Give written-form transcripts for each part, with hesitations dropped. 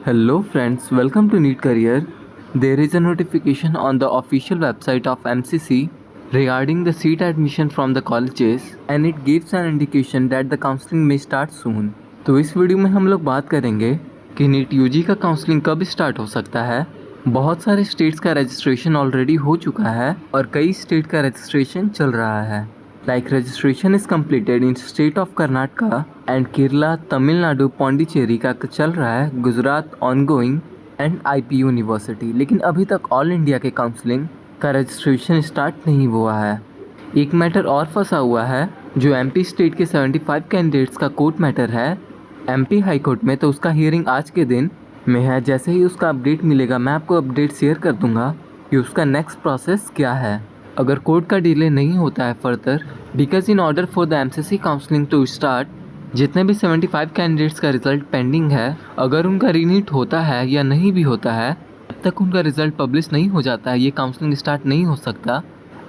Hello friends, welcome to NEET Career. There is a notification on the official website of MCC regarding the seat admission from the colleges and it gives an indication that the counseling may start soon. तो इस video में हम लोग बात करेंगे कि NEET UG का counselling कब स्टार्ट हो सकता है। बहुत सारे स्टेट्स का रजिस्ट्रेशन ऑलरेडी हो चुका है और कई स्टेट का रजिस्ट्रेशन चल रहा है। Like registration is completed in state of Karnataka and Kerala, Tamil Nadu, Pondicherry का चल रहा है, Gujarat ongoing and IP university. लेकिन अभी तक ऑल इंडिया के काउंसलिंग का रजिस्ट्रेशन स्टार्ट नहीं हुआ है। एक मैटर और फंसा हुआ है जो MP स्टेट के 75 कैंडिडेट्स का कोर्ट मैटर है MP हाई कोर्ट में, तो उसका हियरिंग आज के दिन में है। जैसे ही उसका अपडेट मिलेगा मैं आपको अपडेट शेयर कर दूंगा कि उसका नेक्स्ट प्रोसेस क्या है। अगर कोर्ट का डिले नहीं होता है further, because in order for the MCC counselling to start, जितने भी 75 कैंडिडेट्स का रिजल्ट पेंडिंग है, अगर उनका रीनीट होता है या नहीं भी होता है, जब तक उनका रिजल्ट पब्लिश नहीं हो जाता है ये काउंसलिंग स्टार्ट नहीं हो सकता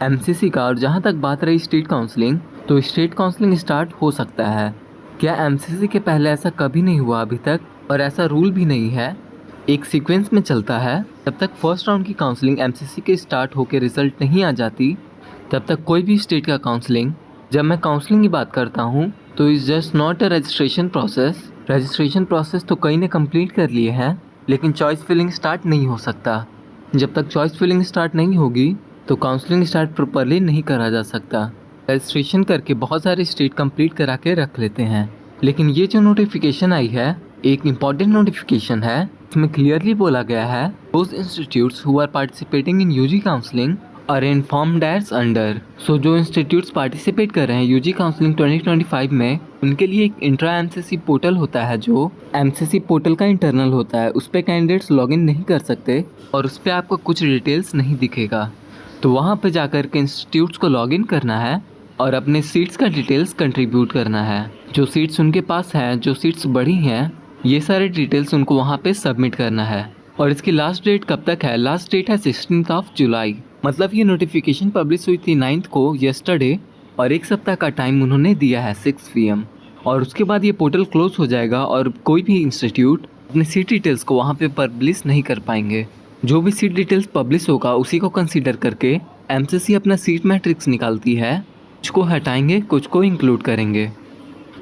MCC का। और जहाँ तक बात रही स्टेट काउंसलिंग, तो स्टेट काउंसलिंग स्टार्ट हो सकता है। क्या MCC के पहले ऐसा कभी नहीं हुआ अभी तक, और ऐसा रूल भी नहीं है, एक सीक्वेंस में चलता है। जब तक फर्स्ट राउंड की काउंसलिंग MCC के स्टार्ट होकर रिजल्ट नहीं आ जाती, तब तक कोई भी स्टेट का काउंसलिंग, जब मैं काउंसलिंग की बात करता हूँ तो is just not a registration process. Registration process तो कई ने कंप्लीट कर लिए हैं, लेकिन चॉइस फिलिंग स्टार्ट नहीं हो सकता। जब तक चॉइस फिलिंग स्टार्ट नहीं होगी तो काउंसलिंग स्टार्ट प्रॉपरली नहीं करा जा सकता। रजिस्ट्रेशन करके बहुत सारे स्टेट कंप्लीट करा के रख लेते हैं, लेकिन ये जो नोटिफिकेशन आई है एक इम्पॉर्टेंट नोटिफिकेशन है। इसमें क्लियरली बोला गया है those institutes who are participating in UG counselling are informed as under. So जो इंस्टीट्यूट्स पार्टिसिपेट कर रहे हैं यूजी काउंसलिंग 2025 में, उनके लिए एक इंट्रा MCC पोर्टल होता है जो MCC पोर्टल का इंटरनल होता है। उस पर कैंडिडेट्स लॉगिन नहीं कर सकते और उस पर आपको कुछ डिटेल्स नहीं दिखेगा। तो वहाँ पर जाकर के इंस्टीट्यूट्स को लॉगिन करना है और अपने सीट्स का डिटेल्स कंट्रीब्यूट करना है। जो सीट्स उनके पास हैं, जो सीट्स बढ़ी हैं, ये सारे डिटेल्स उनको वहाँ पे सबमिट करना है। और इसकी लास्ट डेट कब तक है? लास्ट डेट है 16 जुलाई। मतलब ये नोटिफिकेशन पब्लिश हुई थी 9 को, येस्टरडे, और एक सप्ताह का टाइम उन्होंने दिया है 6 PM। और उसके बाद ये पोर्टल क्लोज हो जाएगा और कोई भी इंस्टीट्यूट अपने सीट डिटेल्स को वहाँ पे पब्लिश नहीं कर पाएंगे। जो भी सीट डिटेल्स पब्लिश होगा उसी को कंसिडर करके MCC अपना सीट मैट्रिक्स निकालती है। कुछ को हटाएंगे, कुछ को इंक्लूड करेंगे।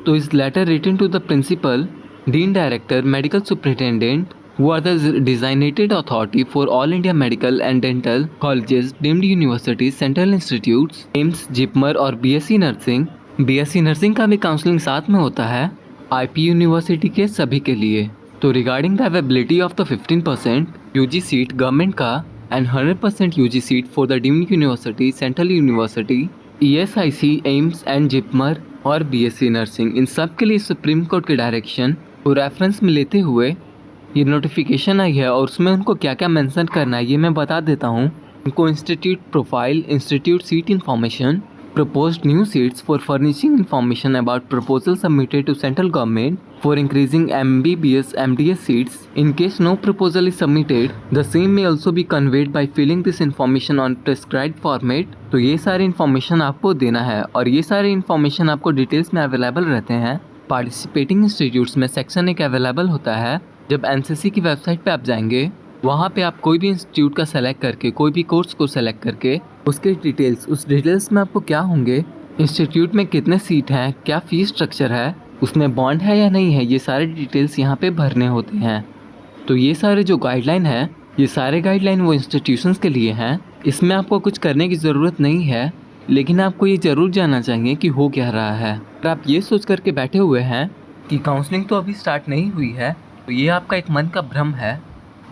तो इस letter written to the principal, Dean Director, Medical Superintendent, who are the designated authority for all India medical and dental colleges, deemed universities, central institutes, AIIMS, JIPMER और BSc Nursing। BSc Nursing का भी counselling साथ में होता है IP university के सभी के लिए। तो regarding the availability of the 15% UG seat government का and 100% UG seat for the deemed university, central university, ESIC, AIIMS and JIPMER और BSc नर्सिंग, इन सब के लिए सुप्रीम कोर्ट के डायरेक्शन को रेफरेंस में लेते हुए ये नोटिफिकेशन आई है। और उसमें उनको क्या क्या मेंशन करना है ये मैं बता देता हूँ। उनको institute profile, institute seat information, proposed new seats for furnishing information about proposal submitted to central government for increasing MBBS MDS seats. In case no proposal is submitted, the same may also be conveyed by filling this information on prescribed format. तो ये सारी information आपको देना है और ये सारी information आपको डिटेल्स में अवेलेबल रहते हैं। पार्टिसिपेटिंग इंस्टीट्यूट्स में सेक्शन एक अवेलेबल होता है। जब MCC की वेबसाइट पे आप जाएंगे, वहाँ पे आप कोई भी इंस्टीट्यूट का सेलेक्ट करके, कोई भी कोर्स को सेलेक्ट करके उसके डिटेल्स, उस डिटेल्स में आपको क्या होंगे, इंस्टीट्यूट में कितने सीट हैं, क्या फ़ीस स्ट्रक्चर है, उसमें बॉन्ड है या नहीं है, ये सारे डिटेल्स यहाँ पे भरने होते हैं। तो ये सारे जो गाइडलाइन है, ये सारे गाइडलाइन वो इंस्टीट्यूशंस के लिए हैं। इसमें आपको कुछ करने की ज़रूरत नहीं है, लेकिन आपको ये ज़रूर जानना चाहिए कि हो क्या रहा है। अगर आप ये सोच करके बैठे हुए हैं कि काउंसलिंग तो अभी स्टार्ट नहीं हुई है, तो ये आपका एक मन का भ्रम है,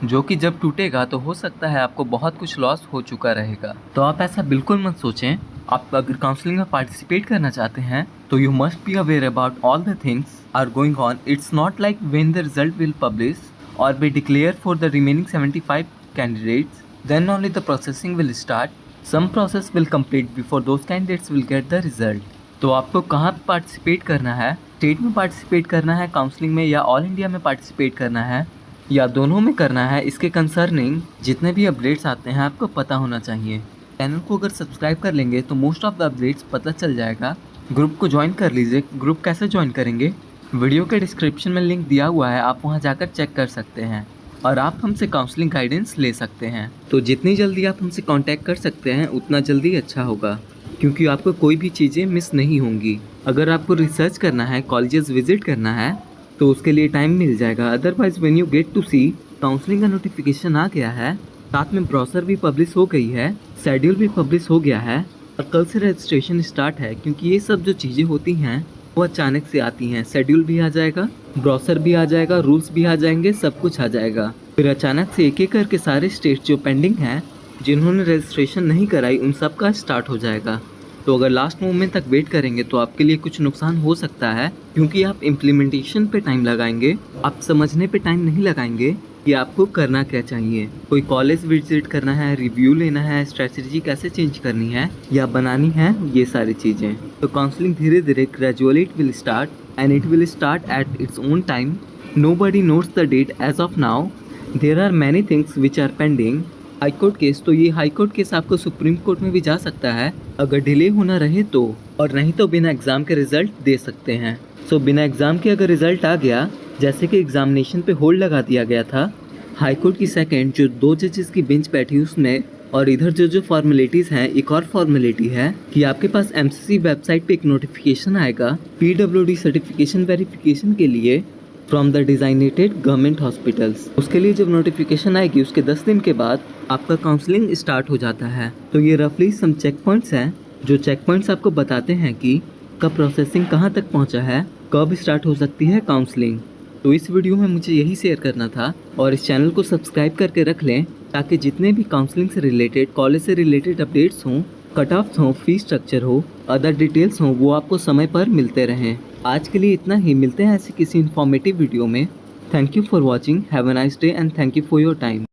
जो कि जब टूटेगा तो हो सकता है आपको बहुत कुछ लॉस हो चुका रहेगा। तो आप ऐसा बिल्कुल मत सोचें। आप अगर काउंसलिंग में पार्टिसिपेट करना चाहते हैं तो you must be aware about all the things are going on. It's not like when the result will publish और be declare for the remaining 75 candidates, then only the processing will start. Some process will complete before those candidates will get the result. तो आपको कहाँ participate करना है? State में participate करना है counselling में, या ऑल इंडिया में पार्टिसिपेट करना है, या दोनों में करना है? इसके कंसर्निंग जितने भी अपडेट्स आते हैं आपको पता होना चाहिए। चैनल को अगर सब्सक्राइब कर लेंगे तो मोस्ट ऑफ द अपडेट्स पता चल जाएगा। ग्रुप को ज्वाइन कर लीजिए। ग्रुप कैसे ज्वाइन करेंगे? वीडियो के डिस्क्रिप्शन में लिंक दिया हुआ है, आप वहां जाकर चेक कर सकते हैं और आप हमसे काउंसलिंग गाइडेंस ले सकते हैं। तो जितनी जल्दी आप हमसे कांटेक्ट कर सकते हैं उतना जल्दी अच्छा होगा, क्योंकि आपको कोई भी चीज़ें मिस नहीं होंगी। अगर आपको रिसर्च करना है, कॉलेजेस विजिट करना है, तो उसके लिए टाइम मिल जाएगा। Otherwise when you get to see counselling का नोटिफिकेशन आ गया है, साथ में ब्रोशर भी पब्लिश हो गई है, शेड्यूल भी पब्लिश हो गया है और कल से रजिस्ट्रेशन स्टार्ट है। क्योंकि ये सब जो चीज़ें होती हैं वो अचानक से आती हैं। शेड्यूल भी आ जाएगा, ब्रोशर भी आ जाएगा, रूल्स भी आ जाएंगे, सब कुछ आ जाएगा। फिर अचानक से एक एक करके सारे स्टेट्स जो पेंडिंग हैं, जिन्होंने रजिस्ट्रेशन नहीं कराई, उन सब का स्टार्ट हो जाएगा। तो अगर लास्ट मोमेंट तक वेट करेंगे तो आपके लिए कुछ नुकसान हो सकता है, क्योंकि आप इम्प्लीमेंटेशन पे टाइम लगाएंगे, आप समझने पे टाइम नहीं लगाएंगे कि आपको करना क्या चाहिए। कोई कॉलेज विजिट करना है, रिव्यू लेना है, स्ट्रेटजी कैसे चेंज करनी है या बनानी है, ये सारी चीज़ें। तो काउंसलिंग धीरे धीरे gradually it will start and it will start at its own time. Nobody notes the date as of now. There are many things which are pending. High court case, तो ये हाई कोर्ट केस आपको supreme court में भी जा सकता है अगर delay होना रहे तो, और नहीं तो बिना एग्ज़ाम के रिजल्ट दे सकते हैं। सो बिना एग्ज़ाम के अगर रिजल्ट आ गया, जैसे कि एग्जामिनेशन पे होल्ड लगा दिया गया था हाई कोर्ट की सेकंड जो 2 जजेस की बेंच बैठी उसमें, और इधर जो फॉर्मेलिटीज़ हैं, एक और फॉर्मेलिटी है कि आपके पास एमसीसी वेबसाइट पे एक नोटिफिकेशन आएगा पीडब्ल्यूडी सर्टिफिकेशन वेरिफिकेशन के लिए from the designated government hospitals. उसके लिए जब नोटिफिकेशन आएगी उसके 10 दिन के बाद आपका काउंसलिंग स्टार्ट हो जाता है। तो ये रफली सम चेक पॉइंट्स हैं, जो चेक पॉइंट्स आपको बताते हैं कि कब प्रोसेसिंग कहाँ तक पहुँचा है, कब स्टार्ट हो सकती है काउंसलिंग। तो इस वीडियो में मुझे यही शेयर करना था, और इस चैनल को सब्सक्राइब करके रख लें ताकि जितने भी काउंसलिंग से रिलेटेड, कॉलेज से रिलेटेड अपडेट्स हों, कट ऑफ्स हों, फीस स्ट्रक्चर हो, अदर डिटेल्स हों, वो आपको समय पर मिलते रहें। आज के लिए इतना ही, मिलते हैं ऐसे किसी इन्फॉर्मेटिव वीडियो में। Thank you for watching, have a nice day and thank you for your time.